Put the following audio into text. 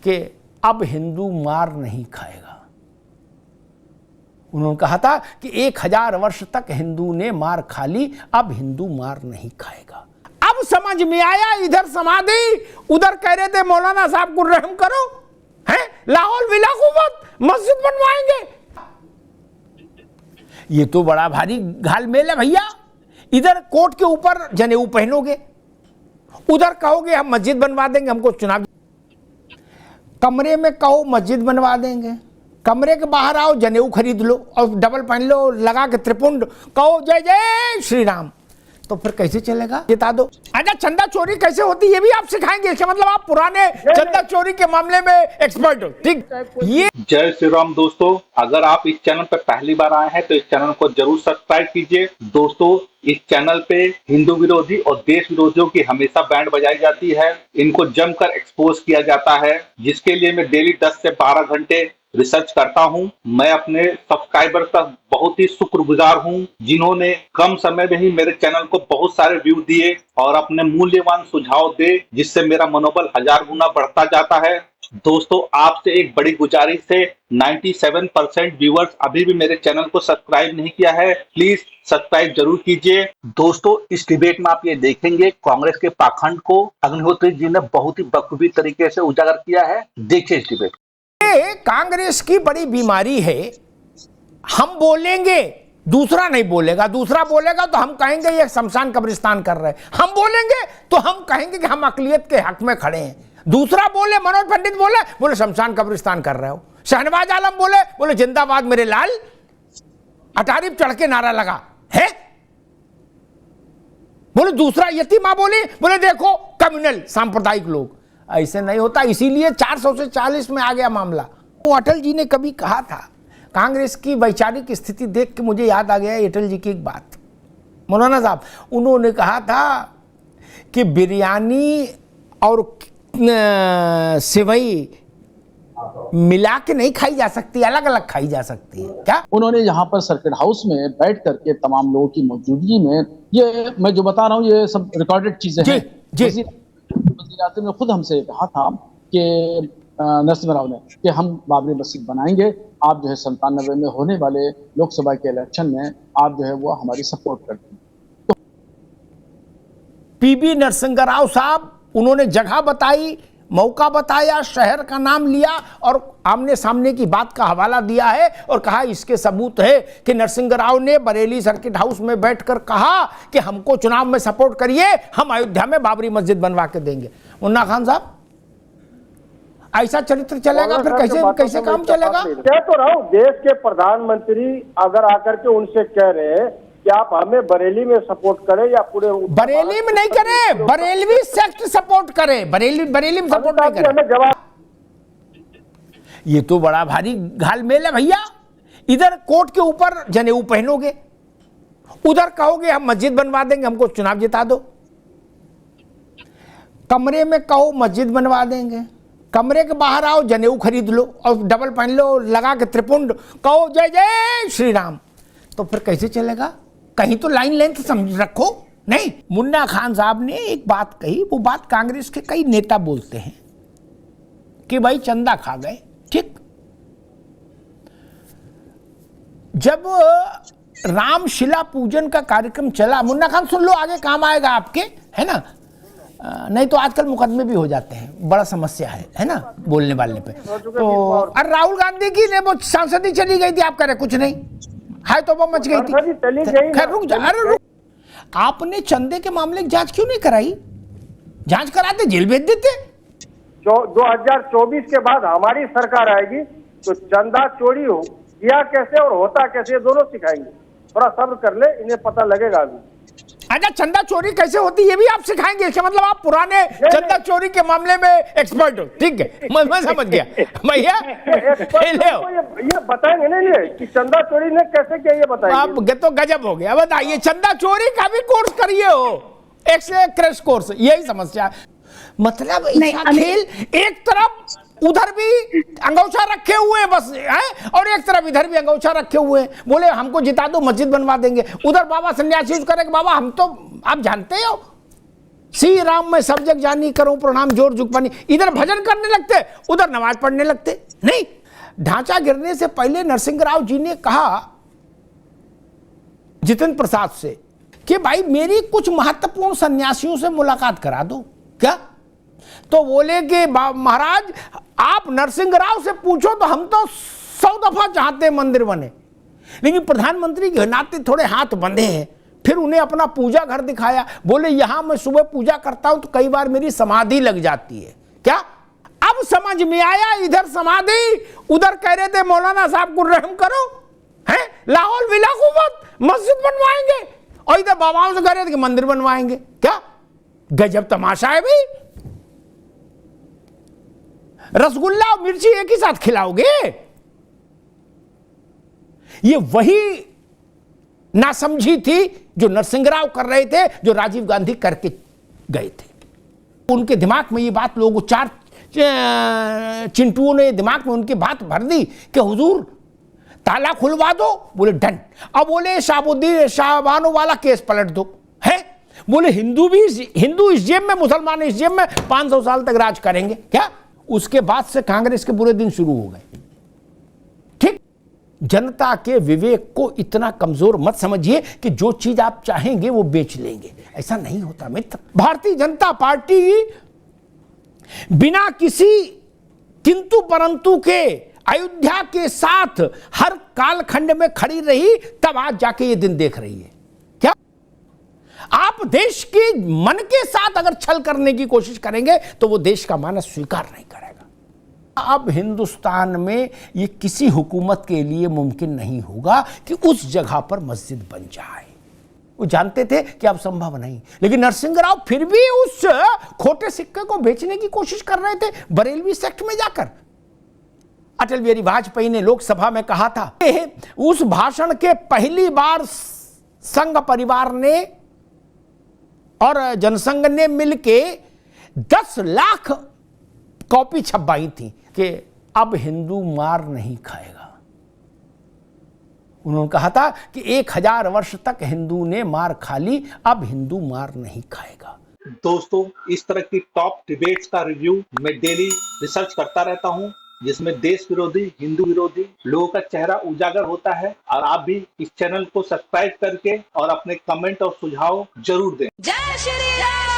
कि अब हिंदू मार नहीं खाएगा। उन्होंने कहा था कि 1000 वर्ष तक हिंदू ने मार खा ली, अब हिंदू मार नहीं खाएगा। अब समझ में आया, इधर समाधि, उधर कह रहे थे मौलाना साहब को रहम करो, हैं लाहौल विला कुवत मस्जिद बनवाएंगे। ये तो बड़ा भारी घालमेल है भैया। इधर कोर्ट के ऊपर जनेऊ पहनोगे, उधर कहोगे हम मस्जिद बनवा देंगे, हमको चुनाव, कमरे में कहो मस्जिद बनवा देंगे, कमरे के बाहर आओ जनेऊ खरीद लो और डबल पहन लो, लगा के त्रिपुंड कहो जय जय श्री राम, तो फिर कैसे चलेगा? जिता दो। अच्छा, चंदा चोरी कैसे होती है ये भी आप सिखाएंगे? इसका मतलब आप पुराने चंदा चोरी के मामले में एक्सपर्ट हो, ठीक? ये जय श्री राम दोस्तों, अगर आप इस चैनल पर पहली बार आए हैं तो इस चैनल को जरूर सब्सक्राइब कीजिए। दोस्तों, इस चैनल पे हिंदू विरोधी और देश विरोधियों की हमेशा बैंड बजाई जाती है, इनको जमकर एक्सपोज किया जाता है, जिसके लिए मैं डेली 10 से 12 घंटे रिसर्च करता हूं। मैं अपने सब्सक्राइबर का बहुत ही शुक्रगुजार हूं, जिन्होंने कम समय में ही मेरे चैनल को बहुत सारे व्यू दिए और अपने मूल्यवान सुझाव दे, जिससे मेरा मनोबल 1000 गुना बढ़ता जाता है। दोस्तों, आपसे एक बड़ी गुजारिश है, 97% व्यूअर्स अभी भी मेरे चैनल को सब्सक्राइब नहीं किया है, प्लीज सब्सक्राइब जरूर कीजिए। दोस्तों, इस डिबेट में आप ये देखेंगे कांग्रेस के पाखंड को अग्निहोत्री जी ने बहुत ही बखूबी तरीके से उजागर किया है। देखिए इस डिबेट। कांग्रेस की बड़ी बीमारी है, हम बोलेंगे दूसरा नहीं बोलेगा, दूसरा बोलेगा तो हम कहेंगे ये शमशान कब्रिस्तान कर रहे हैं, हम बोलेंगे तो हम कहेंगे कि हम अकलियत के हक में खड़े हैं। दूसरा बोले, मनोज पंडित बोले शमशान कब्रिस्तान कर रहे हो, शहनवाज आलम बोले जिंदाबाद मेरे लाल, अटारी चढ़ के नारा लगा है, बोले दूसरा यतीमा बोले देखो कम्युनल सांप्रदायिक लोग। ऐसे नहीं होता, इसीलिए 400 से 40 में आ गया मामला। वो अटल जी ने कभी कहा था, कांग्रेस की वैचारिक स्थिति देख के मुझे याद आ गया अटल जी की एक बात, मौलाना साहब, उन्होंने कहा था कि बिरयानी और सेवई मिला के नहीं खाई जा सकती, अलग अलग खाई जा सकती है क्या? उन्होंने यहाँ पर सर्किट हाउस में बैठ करके तमाम लोगों की मौजूदगी में, ये मैं जो बता रहा हूँ ये सब रिकॉर्डेड चीजें हैं। वज़ीर आज़म ने खुद हमसे कहा था कि नरसिम्हा राव ने कि हम बाबरी मस्जिद बनाएंगे, आप जो है 97 में होने वाले लोकसभा के इलेक्शन में आप जो है वो हमारी सपोर्ट करते हैं। तो पीवी नरसिम्हा राव साहब, उन्होंने जगह बताई, मौका बताया, शहर का नाम लिया और आमने सामने की बात का हवाला दिया है और कहा इसके सबूत है कि नरसिम्हा राव ने बरेली सर्किट हाउस में बैठकर कहा कि हमको चुनाव में सपोर्ट करिए, हम अयोध्या में बाबरी मस्जिद बनवा के देंगे। मुन्ना खान साहब, ऐसा चरित्र चलेगा फिर कैसे काम चलेगा? कह तो रहा हूं, देश के प्रधानमंत्री अगर आकर के उनसे कह रहे हैं कि आप हमें बरेली में सपोर्ट करें या पूरे बरेली में नहीं करें, बरेलवी सेक्ट सपोर्ट करें, बरेली में सपोर्ट नहीं करें। जवाब, ये तो बड़ा भारी घालमेल है भैया। इधर कोर्ट के ऊपर जनेऊ पहनोगे, उधर कहोगे हम मस्जिद बनवा देंगे, हमको चुनाव जिता दो, कमरे में कहो मस्जिद बनवा देंगे, कमरे के बाहर आओ जनेऊ खरीद लो और डबल पहन लो, लगा के त्रिपुंड कहो जय जय श्री राम, तो फिर कैसे चलेगा? कहीं तो लाइन लेंथ समझ रखो। नहीं, मुन्ना खान साहब ने एक बात कही, वो बात कांग्रेस के कई नेता बोलते हैं कि भाई चंदा खा गए, ठीक। जब रामशिला पूजन का कार्यक्रम चला, मुन्ना खान सुन लो, आगे काम आएगा आपके, है ना? नहीं तो आजकल मुकदमे भी हो जाते हैं, बड़ा समस्या है ना बोलने वाले पे। तो और राहुल गांधी की ने वो सांसद ही चली गई थी, आप कह रहे कुछ नहीं है, तो वो मच गई थी। खैर रुक जा, अरे रुक, आपने चंदे के मामले की जांच क्यों नहीं कराई? जांच कराते जेल भेज देते। 2024 के बाद हमारी सरकार आएगी तो चंदा चोरी हो किया कैसे और होता कैसे, ये दोनों सिखाएंगे। थोड़ा सब्र कर ले, इन्हें पता लगेगा अभी। अच्छा, चंदा चोरी कैसे होती है ये भी आप सिखाएंगे? इसका मतलब आप पुराने चंदा चोरी के मामले में एक्सपर्ट हो, ठीक है, मैं समझ गया भैया। ये बताएंगे ना ये कि चंदा चोरी ने कैसे किया, ये बताएंगे। आप तो गजब हो गया, बताइए। चंदा चोरी का भी कोर्स करिए हो, एक क्रैश कोर्स, यही समस्या। मतलब खेल एक तरफ उधर भी अंगौछा रखे हुए बस है और एक तरफ इधर भी अंगौछा रखे हुए, बोले हमको जिता दो मस्जिद बनवा देंगे। उधर बाबा सन्यासी करेंगे, बाबा हम तो आप जानते हो श्री राम मैं सब जग जानी, करूं प्रणाम जोर जुग पानी। इधर भजन करने लगते, उधर नमाज पढ़ने लगते। नहीं, ढांचा गिरने से पहले नरसिंह राव जी ने कहा जितेंद्र प्रसाद से कि भाई मेरी कुछ महत्वपूर्ण सन्यासियों से मुलाकात करा दो। क्या? तो बोले कि महाराज आप नरसिंह राव से पूछो, तो हम तो 100 दफा चाहते हैं मंदिर बने, लेकिन प्रधानमंत्री के नाते थोड़े हाथ बंधे हैं। फिर उन्हें अपना पूजा घर दिखाया, बोले यहां मैं सुबह पूजा करता हूं तो कई बार मेरी समाधि लग जाती है। क्या? अब समझ में आया, इधर समाधि, उधर कह रहे थे मौलाना साहब को रहम करो, हैं लाहौल विला हुकूमत मस्जिद बनवाएंगे, और इधर बाबाओं से कह रहे थे कि मंदिर बनवाएंगे। क्या गजब तमाशा है भाई। रसगुल्ला और मिर्ची एक ही साथ खिलाओगे? ये वही नासमझी थी जो नरसिंह राव कर रहे थे, जो राजीव गांधी करके गए थे। उनके दिमाग में ये बात, लोगों चार चिंटुओं ने दिमाग में उनकी बात भर दी कि हुजूर ताला खुलवा दो। बोले डन। अब बोले शाहबुद्दीन शाहबानो वाला केस पलट दो। है बोले हिंदू इस जेब में, मुसलमान इस जेब में, 500 साल तक राज करेंगे। क्या? उसके बाद से कांग्रेस के बुरे दिन शुरू हो गए। ठीक, जनता के विवेक को इतना कमजोर मत समझिए कि जो चीज आप चाहेंगे वो बेच लेंगे। ऐसा नहीं होता मित्र। भारतीय जनता पार्टी बिना किसी किंतु परंतु के अयोध्या के साथ हर कालखंड में खड़ी रही, तब आज जाके ये दिन देख रही है। क्या आप देश के मन के साथ अगर छल करने की कोशिश करेंगे तो वो देश का मानस स्वीकार नहीं करेगा। अब हिंदुस्तान में ये किसी हुकूमत के लिए मुमकिन नहीं होगा कि उस जगह पर मस्जिद बन जाए। वो जानते थे कि अब संभव नहीं, लेकिन नरसिंह राव फिर भी उस खोटे सिक्के को बेचने की कोशिश कर रहे थे बरेलवी सेक्ट में जाकर। अटल बिहारी वाजपेयी ने लोकसभा में कहा था, उस भाषण के पहली बार संघ परिवार ने और जनसंघ ने मिलके 10 लाख कॉपी छपवाई थी कि अब हिंदू मार नहीं खाएगा। उन्होंने कहा था कि 1000 वर्ष तक हिंदू ने मार खा ली, अब हिंदू मार नहीं खाएगा। दोस्तों, इस तरह की टॉप डिबेट्स का रिव्यू मैं डेली रिसर्च करता रहता हूं, जिसमें देश विरोधी, हिंदू विरोधी लोगों का चेहरा उजागर होता है। और आप भी इस चैनल को सब्सक्राइब करके और अपने कमेंट और सुझाव जरूर दें। जय श्री राम।